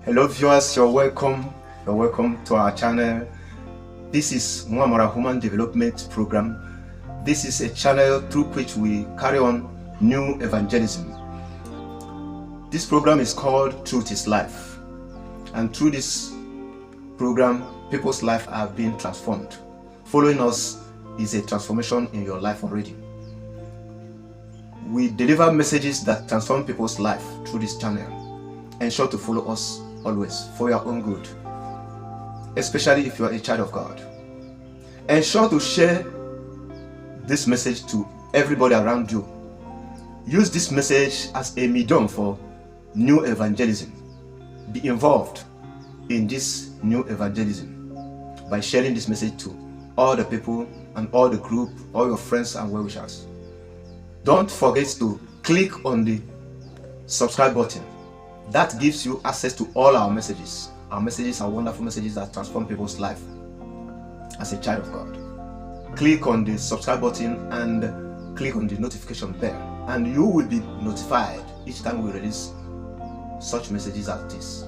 Hello viewers, you're welcome. You're welcome to our channel. This is Mwamara Human Development Program. This is a channel through which we carry on new evangelism. This program is called Truth is Life. And through this program, people's lives are being transformed. Following us is a transformation in your life already. We deliver messages that transform people's life through this channel. Ensure to follow us always for your own good, especially if you are a child of God. Ensure to share this message to everybody around you. Use this message as a medium for new evangelism. Be involved in this new evangelism by sharing this message to all the people and all the group, all your friends and well-wishers. Don't forget to click on the subscribe button. That gives you access to all our messages. Our messages are wonderful messages that transform people's life as a child of God. Click on the subscribe button and click on the notification bell, and you will be notified each time we release such messages as this.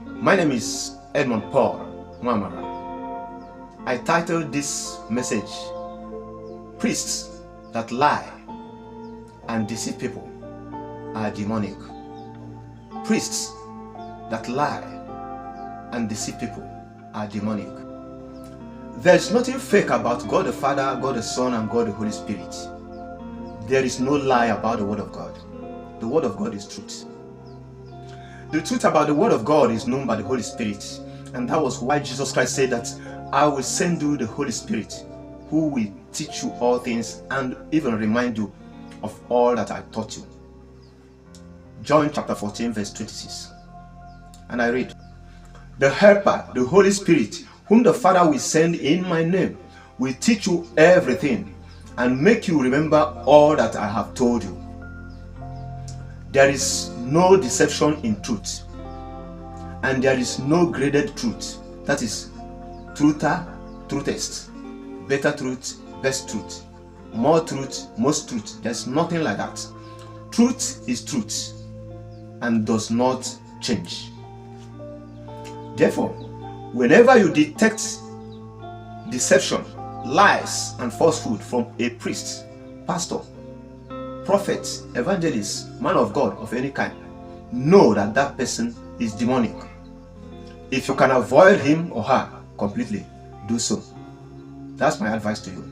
My name is Edmund Paul Mwamara. I titled this message, Priests That Lie and Deceive People Are Demonic. Priests that lie and deceive people are demonic. There is nothing fake about God the Father, God the Son, and God the Holy Spirit. There is no lie about the Word of God. The Word of God is truth. The truth about the Word of God is known by the Holy Spirit, and that was why Jesus Christ said that I will send you the Holy Spirit, who will teach you all things and even remind you of all that I taught you. John chapter 14 verse 26. And I read, the Helper, the Holy Spirit, whom the Father will send in my name, will teach you everything and make you remember all that I have told you. There is no deception in truth, and there is no graded truth. That is, truther, truthest, better truth, best truth, more truth, most truth. There's nothing like that. Truth is truth and does not change. Therefore, whenever you detect deception, lies, and falsehood from a priest, pastor, prophet, evangelist, man of God of any kind, know that that person is demonic. If you can avoid him or her completely, do so. That's my advice to you.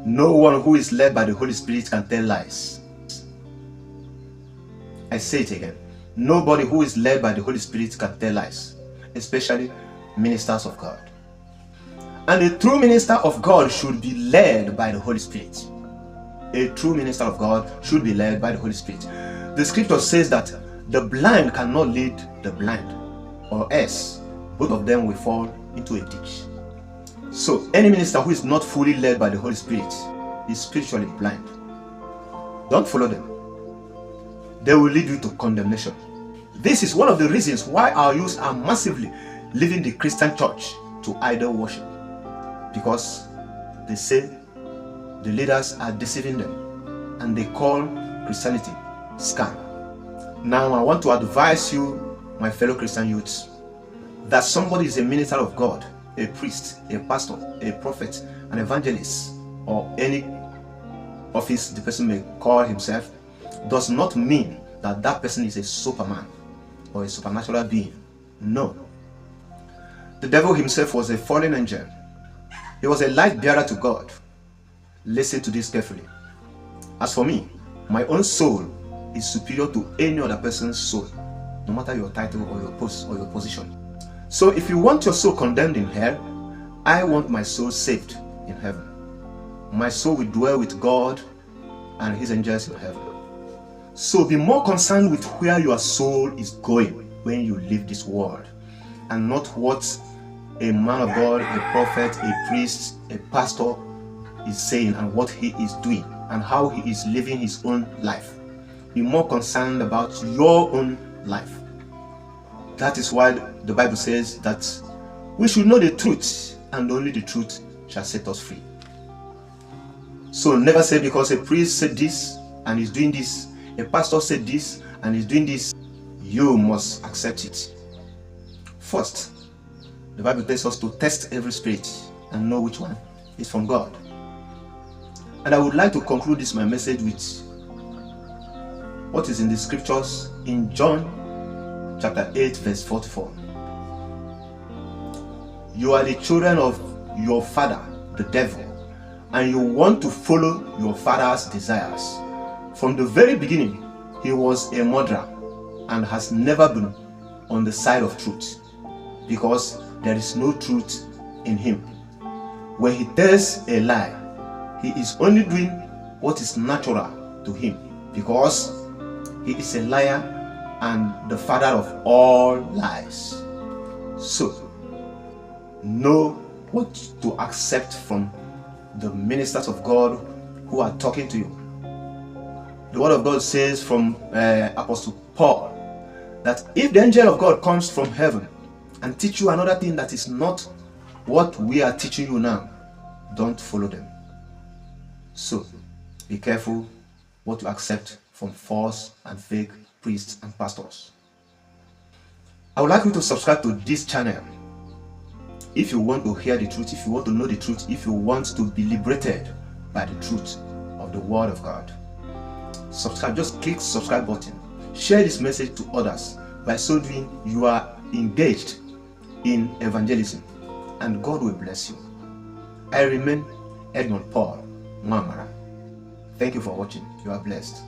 No one who is led by the Holy Spirit can tell lies. I say it again. Nobody who is led by the Holy Spirit can tell lies, especially ministers of God. And a true minister of God should be led by the Holy Spirit. A true minister of God should be led by the Holy Spirit. The scripture says that the blind cannot lead the blind, or else both of them will fall into a ditch. So any minister who is not fully led by the Holy Spirit is spiritually blind. Don't follow them. They will lead you to condemnation. This is one of the reasons why our youth are massively leaving the Christian church to idol worship, because they say the leaders are deceiving them and they call Christianity scam. Now I want to advise you, my fellow Christian youths, that somebody is a minister of God, a priest, a pastor, a prophet, an evangelist, or any office the person may call himself, does not mean that that person is a superman or a supernatural being. No. The devil himself was a fallen angel. He was a light bearer to God. Listen to this carefully. As for me, my own soul is superior to any other person's soul, no matter your title or your post or your position. So if you want your soul condemned in hell, I want my soul saved in heaven. My soul will dwell with God and his angels in heaven. So be more concerned with where your soul is going when you leave this world, and not what a man of God, a prophet, a priest, a pastor is saying and what he is doing and how he is living his own life. Be more concerned about your own life. That is why the Bible says that we should know the truth, and only the truth shall set us free. So never say because a priest said this and is doing this, a pastor said this and is doing this, you must accept it. First, the Bible tells us to test every spirit and know which one is from God. And I would like to conclude this my message with what is in the scriptures in John chapter 8 verse 44. You are the children of your father, the devil, and you want to follow your father's desires. From the very beginning, he was a murderer and has never been on the side of truth, because there is no truth in him. When he tells a lie, he is only doing what is natural to him, because he is a liar and the father of all lies. So, know what to accept from the ministers of God who are talking to you. The word of God says from Apostle Paul that if the angel of God comes from heaven and teach you another thing that is not what we are teaching you now, don't follow them. So, be careful what you accept from false and fake priests and pastors. I would like you to subscribe to this channel if you want to hear the truth, if you want to know the truth, if you want to be liberated by the truth of the Word of God. Subscribe, just click subscribe button. Share this message to others. By so doing, you are engaged in evangelism, and God will bless you. I remain Edmund Paul Mwamara. Thank you for watching. You are blessed.